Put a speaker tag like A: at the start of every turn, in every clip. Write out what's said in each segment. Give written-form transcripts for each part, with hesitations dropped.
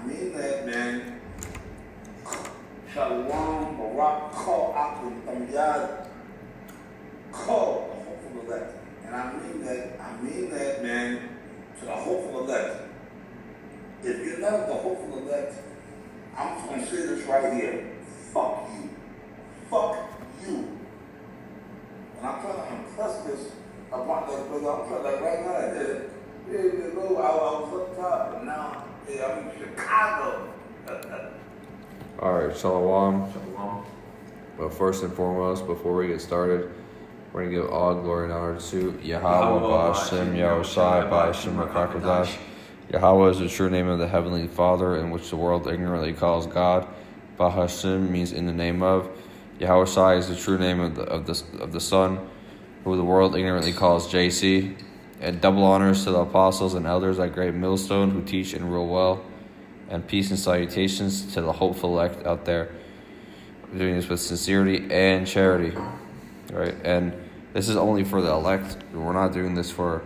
A: mean that, man. Shalom, Barak, Kol, Akum, Tamyad, Kol, the hopeful elect. And I mean that, man, to the hopeful elect. If you're not the hopeful elect, I'm just going to say this right here. Fuck you. Fuck you. And I'm trying to impress this about that brother. I'm trying like right now. I was up top, and now I'm in Chicago.
B: All right, Shalom.
A: Shalom.
B: But first and foremost, before we get started, we're going to give all glory and honor to Yahweh, Ba'ashem, Yahushai, Ba'ashem, HaKadosh. Yahweh is the true name of the Heavenly Father, in which the world ignorantly calls God. Ba'ashem means in the name of. Yahushai is the true name of the Son, who the world ignorantly calls JC. And double honors to the apostles and elders at Great Millstone who teach and rule well. And peace and salutations to the hopeful elect out there. We're doing this with sincerity and charity, right? And this is only for the elect. We're not doing this for,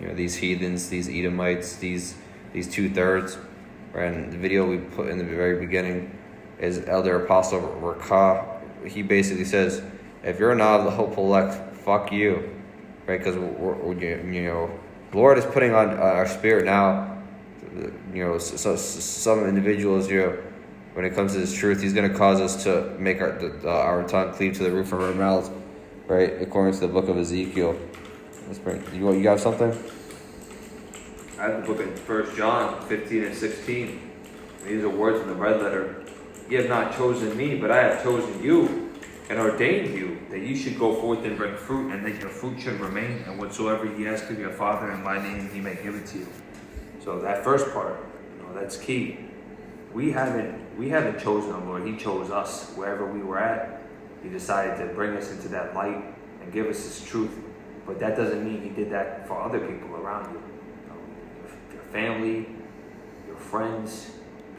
B: these heathens, these Edomites, these 2/3. Right? And the video we put in the very beginning is Elder Apostle Rakah. He basically says, if you're not the hopeful elect, fuck you, right? Because the Lord is putting on our spirit now. So some individuals, when it comes to this truth, He's going to cause us to make our tongue cleave to the roof of our mouths, right? According to the book of Ezekiel. Let's bring. You got something?
C: I have the book in 1 John 15 and 16. These are words in the red letter. You have not chosen me, but I have chosen you and ordained you that you should go forth and bring fruit, and that your fruit should remain, and whatsoever ye ask of your Father in my name, He may give it to you. So that first part, that's key. We haven't chosen the Lord. He chose us wherever we were at. He decided to bring us into that light and give us His truth. But that doesn't mean He did that for other people around you. Your family, your friends,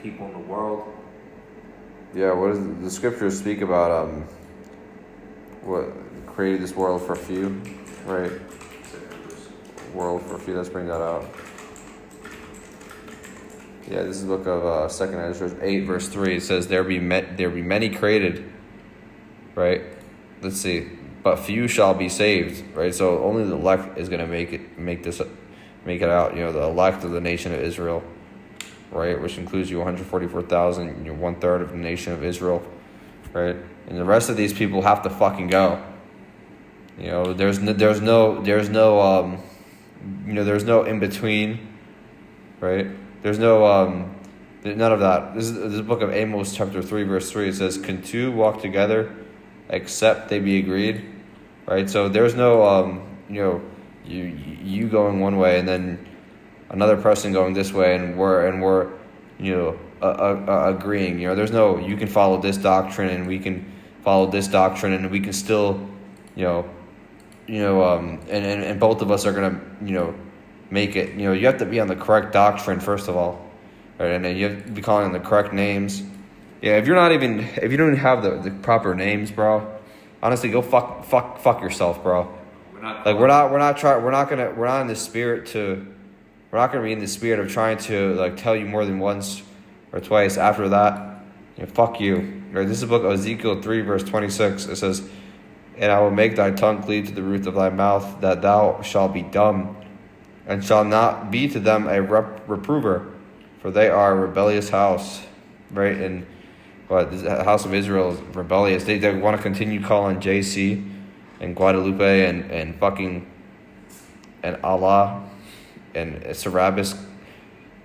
C: people in the world.
B: Yeah, what does the scriptures speak about? What created this world for few, right? World for few. Let's bring that out. Yeah, this is the book of 2 Ezra 8, verse 3. It says, there be many created, right? Let's see. But few shall be saved, right? So only the elect is going to make it out. The elect of the nation of Israel, right? Which includes you 144,000, 1/3 of the nation of Israel, right? And the rest of these people have to fucking go. There's no in between, right? There's no none of that. This is the book of Amos, chapter 3, verse 3. It says, "Can two walk together, except they be agreed?" Right. So there's no you going one way and then another person going this way, and we're agreeing. There's no, you can follow this doctrine and we can follow this doctrine, and we can still and both of us are gonna make it. You have to be on the correct doctrine first of all, right? And then you have to be calling on the correct names. Yeah, if you don't even have the proper names, bro, honestly, go fuck yourself, bro. We're not in the spirit to. We're not gonna be in the spirit of trying to tell you more than once or twice. After that, fuck you. Right? This is the book of Ezekiel 3, verse 26. It says, "And I will make thy tongue cleave to the roof of thy mouth, that thou shalt be dumb, and shall not be to them a reprover, for they are a rebellious house." Right? And the house of Israel is rebellious. They want to continue calling JC and Guadalupe and fucking and Allah and Serapis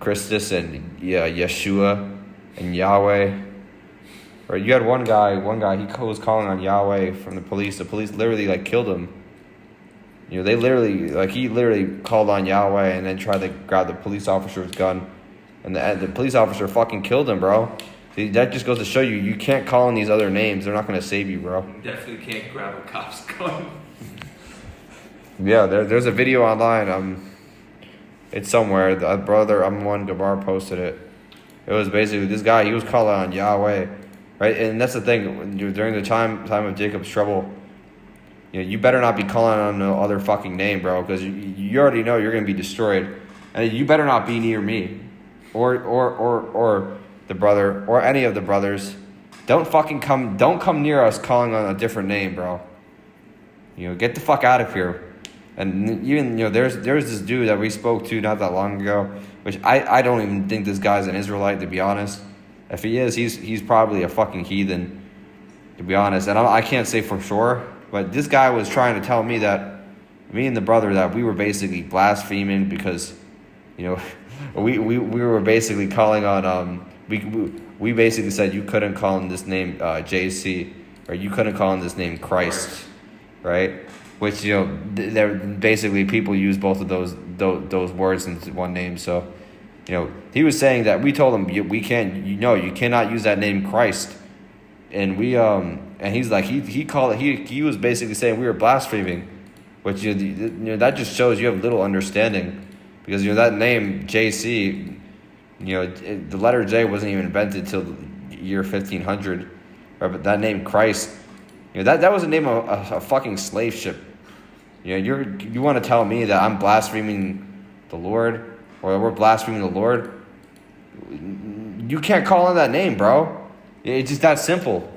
B: Christus and Yeshua and Yahweh. Right? You had one guy, he was calling on Yahweh from the police. The police literally killed him. They literally, he literally called on Yahweh and then tried to grab the police officer's gun. And the police officer fucking killed him, bro. See, that just goes to show you can't call on these other names. They're not going to save you, bro.
C: You definitely can't grab a cop's gun.
B: Yeah, there's a video online. It's somewhere. The brother, Amon Gabar, posted it. It was basically this guy, he was calling on Yahweh. Right? And that's the thing. During the time of Jacob's trouble, you better not be calling on no other fucking name, bro, because you already know you're going to be destroyed. And you better not be near me. or the brother or any of the brothers, don't come near us calling on a different name, bro. Get the fuck out of here. And even there's this dude that we spoke to not that long ago, which I don't even think this guy's an Israelite, to be honest. If he is, he's probably a fucking heathen, to be honest. And I can't say for sure, but this guy was trying to tell me that me and the brother that we were basically blaspheming because we were basically calling on we basically said you couldn't call him this name JC, or you couldn't call him this name Christ, right? Which they're basically, people use both of those words into one name. So he was saying that we told him we can't, you cannot use that name Christ, and and he's like he was basically saying we were blaspheming, which that just shows you have little understanding, because that name JC, the letter J wasn't even invented till the year 1500, right? But that name Christ, that was the name of a fucking slave ship. You want to tell me that I'm blaspheming the Lord, or we're blaspheming the Lord? You can't call on that name, bro. It's just that simple.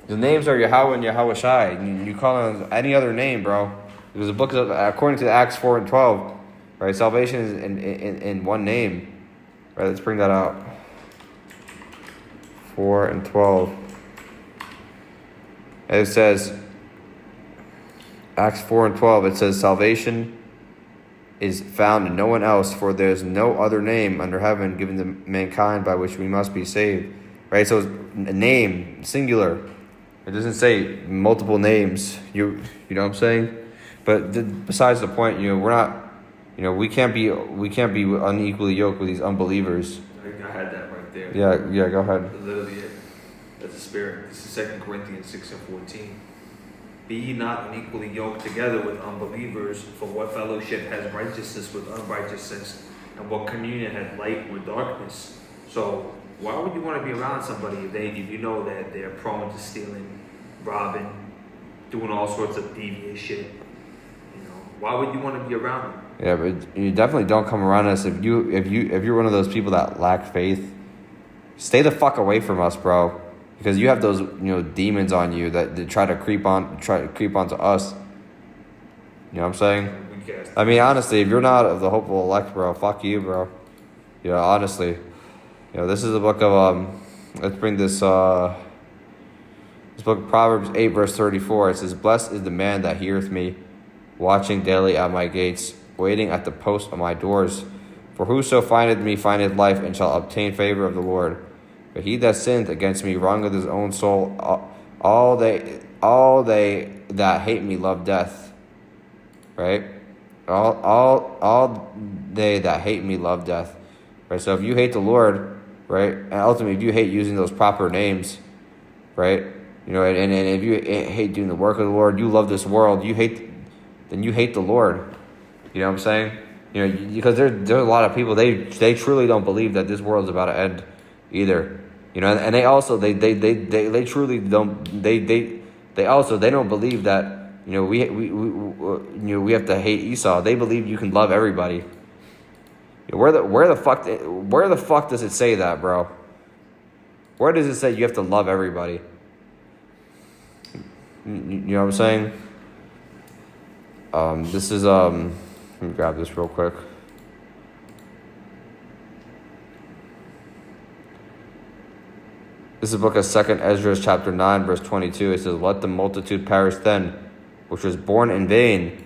B: The names are Yahweh and Yahweh Shai. You call on any other name, bro. There's a book according to Acts 4 and 12, right? Salvation is in one name, right? Let's bring that out. 4 and 12. And it says, Acts 4 and 12, it says, salvation is found in no one else, for there's no other name under heaven given to mankind by which we must be saved. Right? So it's a name, singular. It doesn't say multiple names. You know what I'm saying? But besides the point, we're not, we can't be unequally yoked with these unbelievers.
C: I had that right there.
B: Yeah, go ahead.
C: Literally it. That's the spirit. This is 2 Corinthians 6 and 14. Be ye not unequally yoked together with unbelievers, for what fellowship has righteousness with unrighteousness, and what communion has light with darkness? So why would you want to be around somebody if you know that they're prone to stealing, robbing, doing all sorts of devious shit? Why would you want to be around them?
B: Yeah, but you definitely don't come around us if you're one of those people that lack faith. Stay the fuck away from us, bro. Because you have those, demons on you that try to creep onto us. You know what I'm saying? I mean, honestly, if you're not of the hopeful elect, bro, fuck you, bro. Honestly. This is the book of, let's bring this book of Proverbs 8, verse 34. It says, blessed is the man that heareth me, watching daily at my gates, waiting at the post of my doors. For whoso findeth me findeth life, and shall obtain favor of the Lord. But he that sinneth against me wrongeth his own soul. All they that hate me love death. Right? All they that hate me love death. Right? So if you hate the Lord, right, and ultimately if you hate using those proper names, right, and if you hate doing the work of the Lord, you love this world, then you hate the Lord. You know what I'm saying? Because there's a lot of people, they truly don't believe that this world's about to end either. And they also they truly don't they also don't believe that we have to hate Esau. They believe you can love everybody. Where the fuck does it say that, bro? Where does it say you have to love everybody? You know what I'm saying? This is let me grab this real quick. This is the book of 2 Ezra, chapter 9, verse 22. It says, let the multitude perish then, which was born in vain,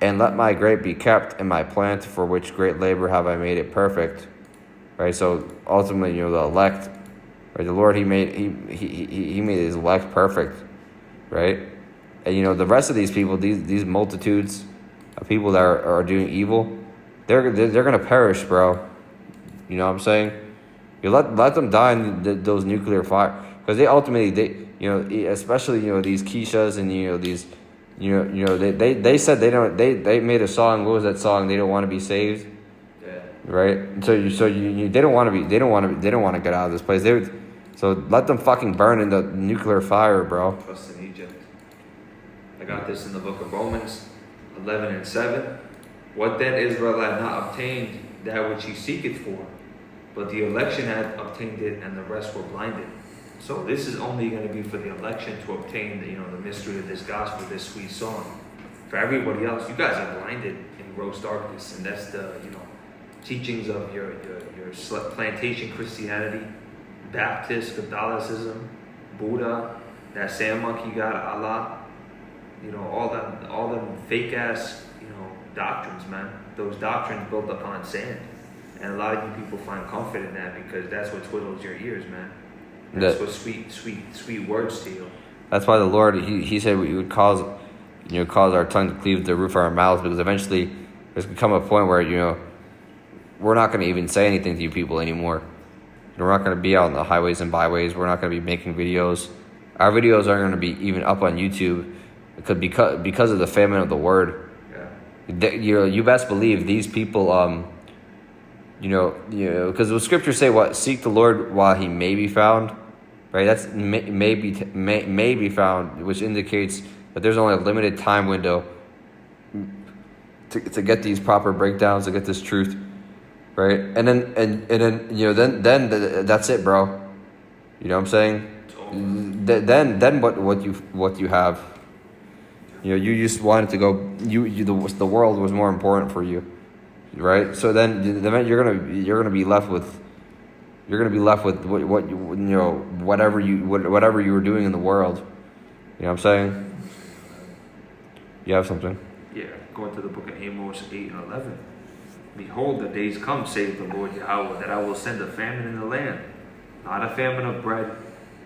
B: and let my grape be kept, and my plant, for which great labor have I made it perfect. Right? So ultimately, the elect, right? The Lord, he made his elect perfect, right? And the rest of these people, these multitudes of people that are doing evil, they're gonna perish, bro. You know what I'm saying? You let them die in those nuclear fire, because they ultimately especially these Keishas and these they said they made a song. What was that song? They don't want to be saved. Yeah. Right. So they don't want to get out of this place. So let them fucking burn in the nuclear fire, bro.
C: Trust in Egypt. I got this in the book of Romans 11 and 7. What then Israel had not obtained, that which he seeketh for? but the election had obtained it, and the rest were blinded. So this is only going to be for the election to obtain, the mystery of this gospel, this sweet song. For everybody else, you guys are blinded in gross darkness, and that's the teachings of your plantation Christianity, Baptist Catholicism, Buddha, that sand monkey god Allah, all them fake ass doctrines, man. Those doctrines built upon sand, and a lot of you people find comfort in that because that's what twiddles your ears, man. That's what sweet words to you.
B: That's why the Lord, he said we would cause our tongue to cleave to the roof of our mouths, because eventually there's going to come a point where, we're not going to even say anything to you people anymore. We're not going to be out on the highways and byways. We're not going to be making videos. Our videos aren't going to be even up on YouTube because of the famine of the word. Yeah. You best believe these people, because the scriptures say what? Seek the Lord while he may be found. Right? That's may be found, which indicates that there's only a limited time window to get these proper breakdowns, to get this truth. Right, and then that's it, bro. You know what I'm saying? Then what you have? You just wanted to go. The world was more important for you, right? So then you're gonna be left with whatever you were doing in the world. You know what I'm saying? You have something?
C: Yeah, going to the book of Amos 8 and 11. Behold, the days come, saith the Lord Yahweh, that I will send a famine in the land, not a famine of bread,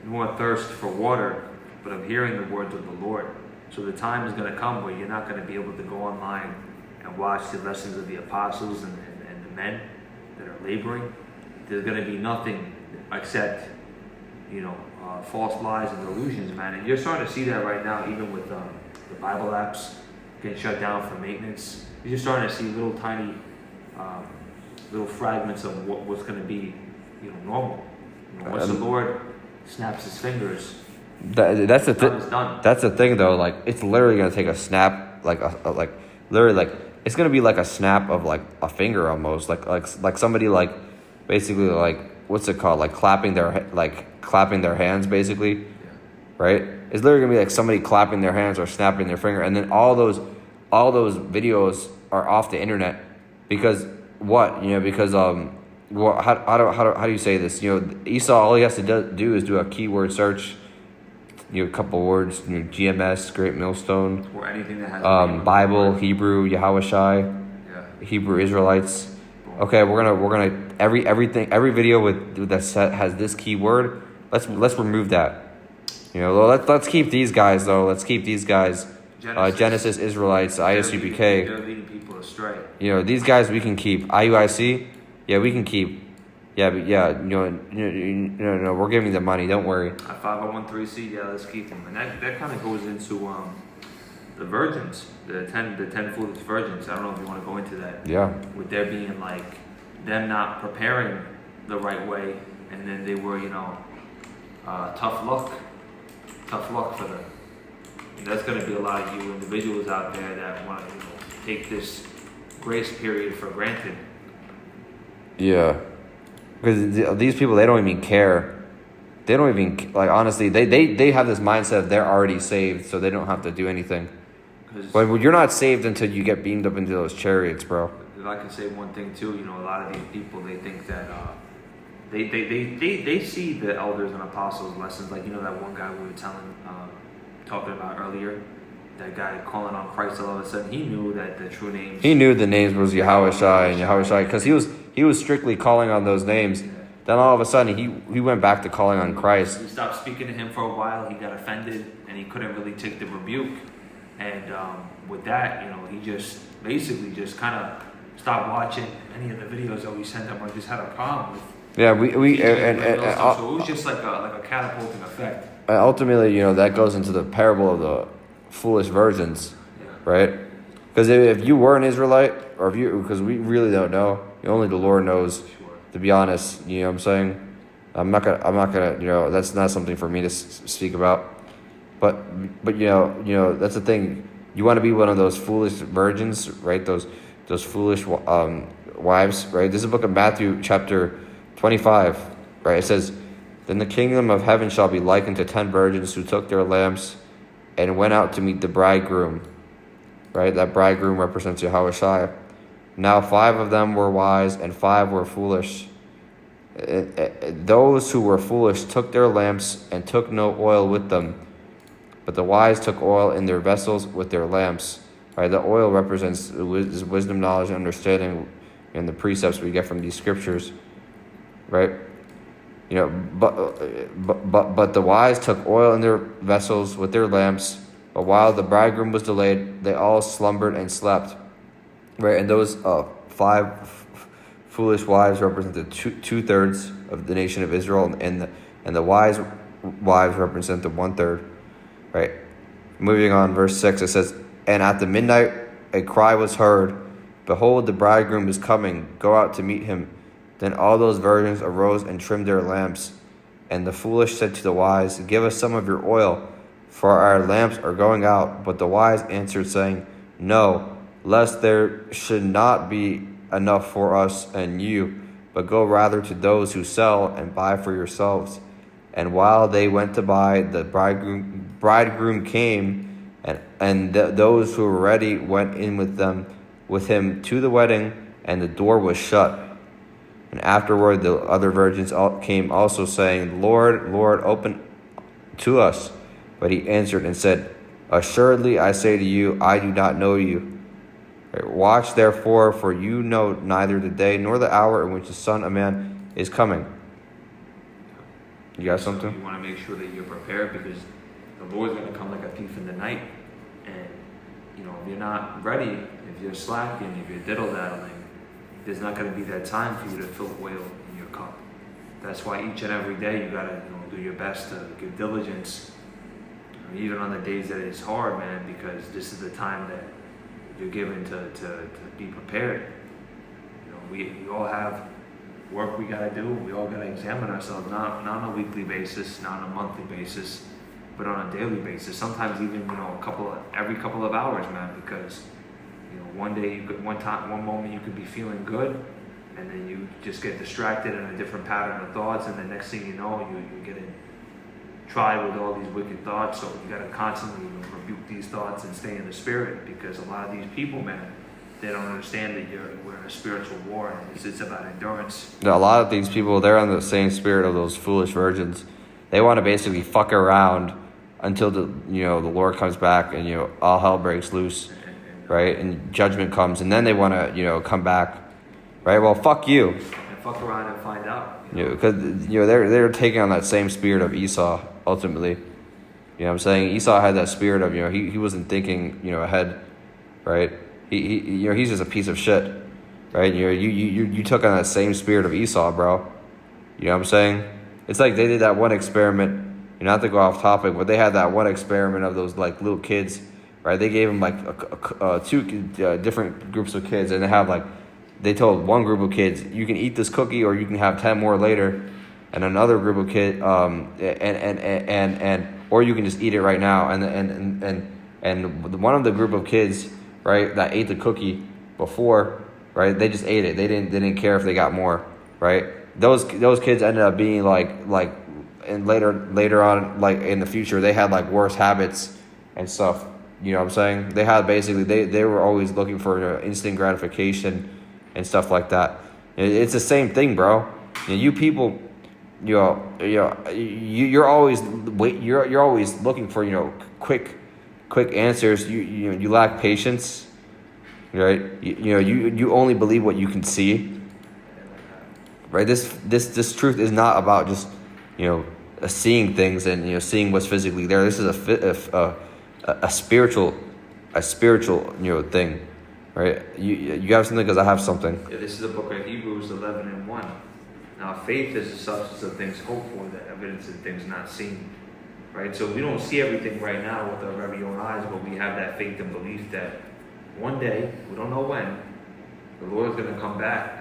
C: nor a thirst for water, but of hearing the words of the Lord. So the time is going to come where you're not going to be able to go online and watch the lessons of the apostles and the men that are laboring. There's going to be nothing except, false lies and delusions, man. And you're starting to see that right now, even with the Bible apps getting shut down for maintenance. You're just starting to see little tiny little fragments of what's going to be, normal. Once the Lord snaps his fingers,
B: that's the thing.
C: It's done.
B: That's the thing, though. Like, it's literally going to take a snap, it's going to be like a snap of like a finger almost, like somebody basically what's it called, clapping their hands basically, yeah. Right? It's literally going to be like somebody clapping their hands or snapping their finger, and then all those videos are off the internet. Because what? How do you say this? Esau, all he has to do is do a keyword search, a couple words, GMS, Great Millstone,
C: or anything that has
B: Bible, Hebrew, Yahushai, yeah. Hebrew Israelites. Okay, we're gonna every video with that has this keyword. Let's remove that. Let's keep these guys though. Let's keep these guys. Genesis Israelites, ISUPK.
C: They're leading people astray.
B: These guys we can keep. IUIC, yeah, we can keep. Yeah, but yeah, no, we're giving them money. Don't worry.
C: 5013C, yeah, let's keep them. And that kind of goes into the virgins, the 10 foolish virgins. I don't know if you want to go into that.
B: Yeah. With
C: there being them not preparing the right way, and then they were tough luck for them. And there's going to be a lot of you individuals out there that want to take this grace period for granted.
B: Yeah. Because these people, they don't even care. They don't even, honestly, they have this mindset of they're already saved, so they don't have to do anything. But you're not saved until you get beamed up into those chariots, bro.
C: If I can say one thing too, a lot of these people, they think that they see the elders and apostles' lessons, that one guy we were talking about earlier, that guy calling on Christ all of a sudden, he knew that the true names.
B: He knew the names was Yahushai and Yahushai because he was strictly calling on those names. Yeah. Then all of a sudden he went back to calling on Christ.
C: He stopped speaking to him for a while. He got offended and he couldn't really take the rebuke. And with that, he just basically just kind of stopped watching any of the videos that we sent him, or just had a problem with.
B: Yeah,
C: so it was just like a catapulting effect.
B: Ultimately, that goes into the parable of the foolish virgins, yeah. Right? Because if you were an Israelite, or because we really don't know, only the Lord knows. Sure. To be honest, you know what I'm saying? I'm not gonna, that's not something for me to speak about. But that's the thing. You want to be one of those foolish virgins, right? Those foolish wives, right? This is the book of Matthew, chapter 25, right? It says, "Then the kingdom of heaven shall be likened to 10 virgins who took their lamps and went out to meet the bridegroom." Right? That bridegroom represents Yahushua. "Now 5 of them were wise and 5 were foolish. Those who were foolish took their lamps and took no oil with them. But the wise took oil in their vessels with their lamps." Right? The oil represents wisdom, knowledge, and understanding, and the precepts we get from these scriptures. Right? But the wise took oil in their vessels with their lamps. But while the bridegroom was delayed, they all slumbered and slept. Right? And those 5 foolish wives represented 2/3 of the nation of Israel, and the wise wives represent the 1/3. Right? Moving on, verse 6, it says, "And at the midnight a cry was heard, 'Behold, the bridegroom is coming, go out to meet him.' Then all those virgins arose and trimmed their lamps. And the foolish said to the wise, 'Give us some of your oil, for our lamps are going out.' But the wise answered, saying, 'No, lest there should not be enough for us and you, but go rather to those who sell and buy for yourselves.' And while they went to buy, the bridegroom came, and those who were ready went in with him to the wedding, and the door was shut. And afterward the other virgins came also, saying, 'Lord, Lord, open to us.' But he answered and said, 'Assuredly I say to you, I do not know you. Watch therefore, for you know neither the day nor the hour in which the Son of Man is coming.'" You got something?
C: So you want to make sure that you're prepared, because the Lord's going to come like a thief in the night. And, if you're not ready, if you're slacking, if you're diddle-daddling, there's not going to be that time for you to fill oil in your cup. That's why each and every day you got to do your best to give diligence, even on the days that it's hard, man, because this is the time that you're given to be prepared. We all have work we got to do. We all got to examine ourselves, not on a weekly basis, not on a monthly basis, but on a daily basis. Sometimes even every couple of hours, man, because one day one moment you could be feeling good, and then you just get distracted in a different pattern of thoughts, and the next thing you know, you're getting tried with all these wicked thoughts. So you got to constantly rebuke these thoughts and stay in the spirit, because a lot of these people, man, they don't understand that we're in a spiritual war, and it's about endurance.
B: A lot of these people, they're on the same spirit of those foolish virgins. They want to basically fuck around until the Lord comes back, and all hell breaks loose, right? And judgment comes, and then they want to come back, right? Well, fuck you.
C: And fuck around and find out.
B: Because they're taking on that same spirit of Esau ultimately. You know what I'm saying? Esau had that spirit of he wasn't thinking ahead, right? He's just a piece of shit, right? You took on that same spirit of Esau, bro. You know what I'm saying? It's like they did that one experiment. Not to go off topic, but they had that one experiment of those like little kids, right? They gave them like two different groups of kids, and they told one group of kids, "You can eat this cookie, or you can have 10 more later," and another group of kids, or you can just eat it right now. And one of the group of kids, right, that ate the cookie before, right, they just ate it. They didn't care if they got more, right? Those kids ended up being like. And later on, like in the future, they had like worse habits and stuff. You know what I'm saying? They had basically they were always looking for instant gratification and stuff like that. It's the same thing, bro. You people, you're always looking for quick answers. You lack patience, right? You only believe what you can see, right? This truth is not about just seeing things and seeing what's physically there. This is a spiritual thing, right? You have something because I have something.
C: Yeah, this is the book of Hebrews 11:1. Now faith is the substance of things hoped for, the evidence of things not seen, right? So we don't see everything right now with our very own eyes, but we have that faith and belief that one day, we don't know when, the Lord's going to come back.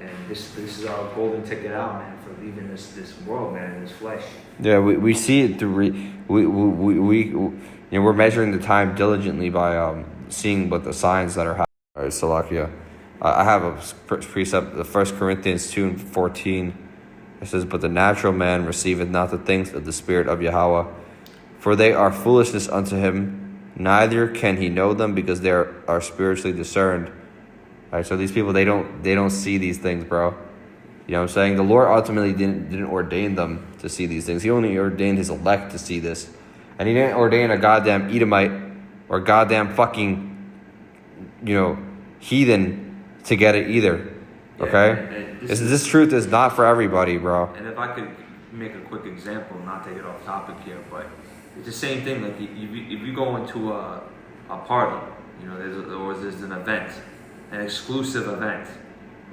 C: And this is our golden ticket out, man, for leaving this world, man, in this flesh.
B: Yeah, we see it through. We're measuring the time diligently by seeing what the signs that are happening. All right, Salakia. I have a precept, the 1 Corinthians 2:14. It says, but the natural man receiveth not the things of the Spirit of Yahweh, for they are foolishness unto him, neither can he know them, because they are spiritually discerned. All right, so these people, they don't see these things, bro. You know what I'm saying? The Lord ultimately didn't ordain them to see these things. He only ordained his elect to see this. And he didn't ordain a goddamn Edomite or goddamn fucking, heathen to get it either. Okay? This truth is not for everybody, bro.
C: And if I could make a quick example, not to get off topic here, but it's the same thing. Like if you go into a party, there's an event, an exclusive event,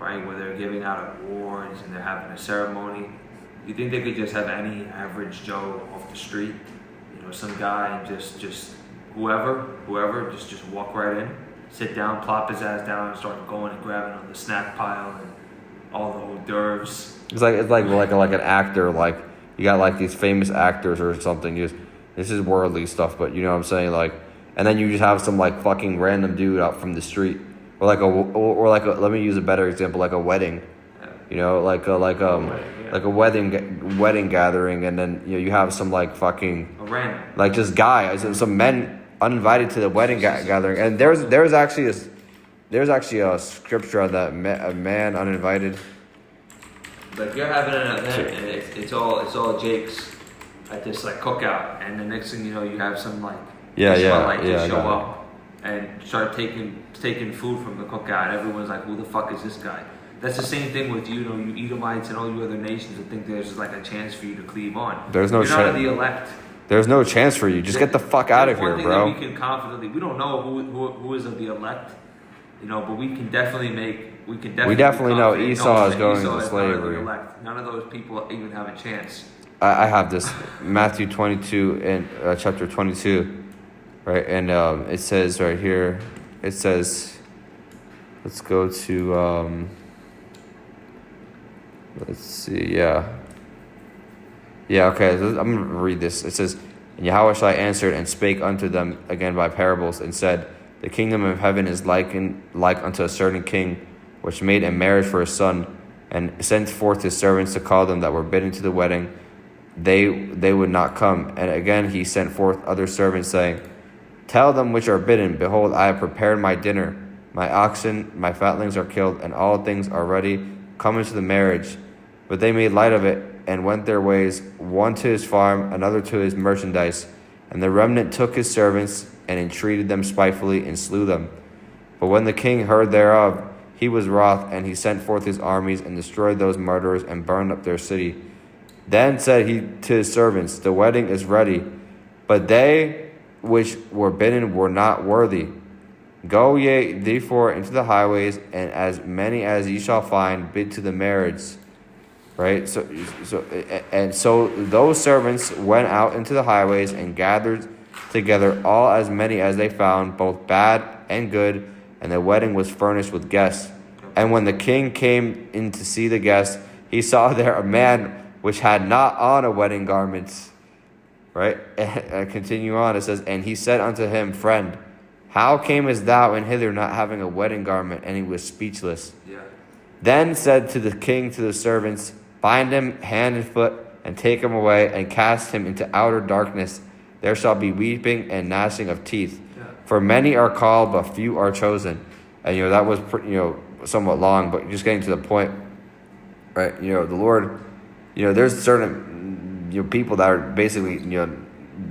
C: right, where they're giving out awards and they're having a ceremony. You think they could just have any average Joe off the street, some guy, and just whoever, just walk right in, sit down, plop his ass down, and start going and grabbing on the snack pile and all the hors d'oeuvres.
B: It's like an actor, like you got like these famous actors or something. This is worldly stuff, but you know what I'm saying, like, and then you just have some like fucking random dude out from the street, or like a let me use a better example, like a wedding, like a wedding gathering, and then you have some like fucking
C: a random,
B: like just guys and some men uninvited to the wedding gathering, and there's actually a scripture on that, a man uninvited.
C: Like you're having an event and it's all Jake's at this like cookout, and the next thing you know, you have some like show up and start taking food from the cookout. Everyone's like, who the fuck is this guy? That's the same thing with you Edomites and all you other nations that think there's like a chance for you to cleave on.
B: There's no
C: chance. You're not the elect.
B: There's no chance for you. Just get the fuck out of here, bro.
C: One thing that we can confidently, we don't know who is of the elect, but we definitely
B: know Esau is going into slavery.
C: None of those people even have a chance.
B: I have this Matthew 22 and chapter 22, right? And it says right here, it says, let's go to, let's see, yeah, okay, I'm going to read this. It says, and Yahushua answered and spake unto them again by parables, and said, the kingdom of heaven is like unto a certain king, which made a marriage for his son, and sent forth his servants to call them that were bidden to the wedding. They would not come. And again he sent forth other servants, saying, tell them which are bidden, behold, I have prepared my dinner. My oxen, my fatlings are killed, and all things are ready. Come into the marriage. But they made light of it, and went their ways, one to his farm, another to his merchandise. And the remnant took his servants, and entreated them spitefully, and slew them. But when the king heard thereof, he was wroth, and he sent forth his armies, and destroyed those murderers, and burned up their city. Then said he to his servants, the wedding is ready, but they which were bidden were not worthy. Go ye therefore into the highways, and as many as ye shall find, bid to the marriage. Right? So those servants went out into the highways, and gathered together all as many as they found, both bad and good, and the wedding was furnished with guests. And when the king came in to see the guests, he saw there a man which had not on a wedding garment. Right? And continue on, it says, and he said unto him, friend, how camest thou in hither not having a wedding garment? And he was speechless.
C: Yeah.
B: Then said to the king to the servants, bind him hand and foot, and take him away, and cast him into outer darkness. There shall be weeping and gnashing of teeth. Yeah. For many are called, but few are chosen. And that was somewhat long, but just getting to the point, right? The Lord, there's certain people that are basically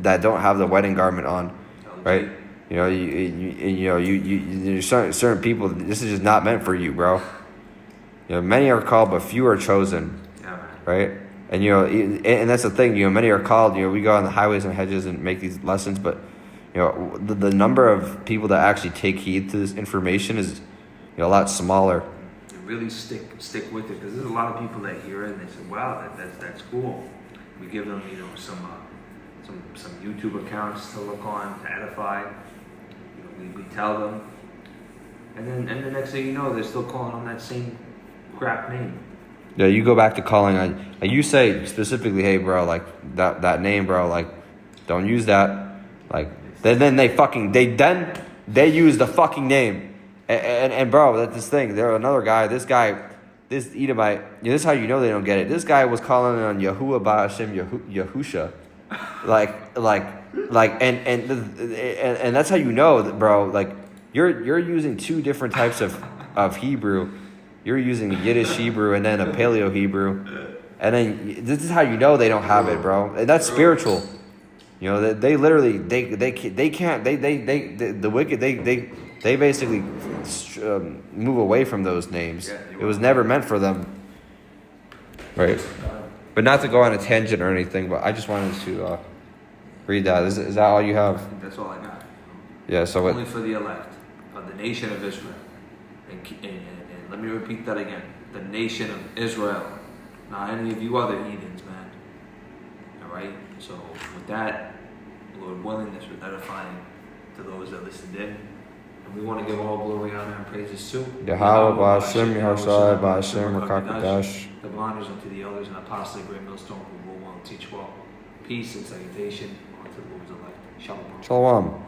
B: that don't have the wedding garment on, right? You certain people, this is just not meant for you, bro. Many are called, but few are chosen, right? And and that's the thing. Many are called. We go on the highways and hedges and make these lessons, but the number of people that actually take heed to this information is a lot smaller.
C: Really stick with it, because there's a lot of people that hear it and they say, "Wow, that's cool." We give them some YouTube accounts to look on to edify. We tell them, and the next thing you know, they're still calling on that same crap name.
B: Yeah, you go back to calling on. You say specifically, "Hey, bro, like that name, bro, like don't use that." Like then they use the fucking name, and bro, that's this thing. There another guy. This guy this Edomite, this is how you know they don't get it. This guy was calling on Yahuwah Ba'ashem Yahusha. And that's how you know that, bro, like, you're using two different types of Hebrew. You're using a Yiddish Hebrew and then a Paleo Hebrew. And then this is how you know they don't have it, bro. And that's spiritual. You know, they literally, they can't, the wicked, they basically move away from those names. It was never meant for them. Right. But not to go on a tangent or anything, but I just wanted to read that. Is that all you have?
C: That's all I got.
B: Yeah, so
C: Only for the elect of the nation of Israel. And let me repeat that again. The nation of Israel. Not any of you other heathens, man. Alright? So with that, Lord willing, this was edifying to those that listened in. And we want to give all glory, honor, and praises to
B: Yahweh, Ba'ashem, Yahushai, Ba'ashem, Rakakadash.
C: The honors unto the elders and apostles, great millstone, who will well teach well. Peace and salutation unto the Lord's elect. Shalom.
B: Shalom.